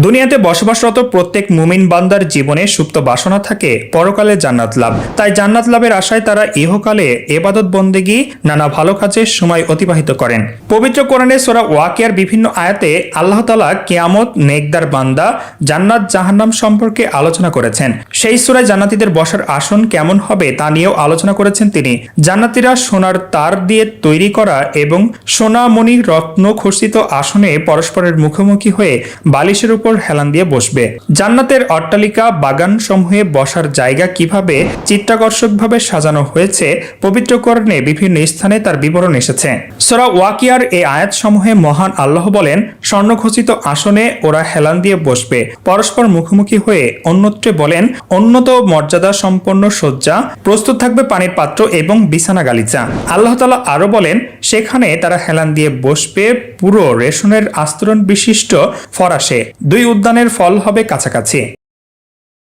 দুনিয়াতে বসবাসরত প্রত্যেক মুমিন বান্দার জীবনে সুপ্ত বাসনা থাকে পরকালে জান্নাত লাভ। তাই জান্নাত লাভের আশায় তারা ইহকালে ইবাদত বন্দেগী নানা ভালো কাজে সময় অতিবাহিত করেন। পবিত্র কোরআনে সূরা ওয়াকিয়ার বিভিন্ন আয়াতে আল্লাহ তাআলা কিয়ামত, নেকদার বান্দা, জান্নাত জাহান্নাম সম্পর্কে আলোচনা করেছেন। সেই সূরায় জান্নাতীদের বসার আসন কেমন হবে তা নিয়েও আলোচনা করেছেন তিনি। জান্নাতীরা সোনার তার দিয়ে তৈরি করা এবং সোনামণি রত্ন খচিত আসনে পরস্পরের মুখোমুখি হয়ে বালিশের উপর হেলান দিয়ে বসবে। জান্নাতের অট্টালিকা, বাগান সমূহে বসার জায়গা কিভাবে চিত্তাকর্ষকভাবে সাজানো হয়েছে পবিত্র কোরআনে বিভিন্ন স্থানে তার বিবরণ এসেছে। সূরা ওয়াকিয়ার এই আয়াত সমূহে মহান আল্লাহ বলেন, স্বর্ণখচিত আসনে ওরা হেলান দিয়ে বসবে, পরস্পর মুখোমুখি হয়ে। অন্যত্রে বলেন, উন্নত মর্যাদা সম্পন্ন শয্যা, প্রস্তুত থাকবে পানির পাত্র এবং বিছানা গালিচা। আল্লাহ তাআলা আরো বলেন, সেখানে তারা হেলান দিয়ে বসবে পুরো রেশনের আস্তরণ বিশিষ্ট ফরাশে, দুই উদ্যানের ফল হবে কাছাকাছি।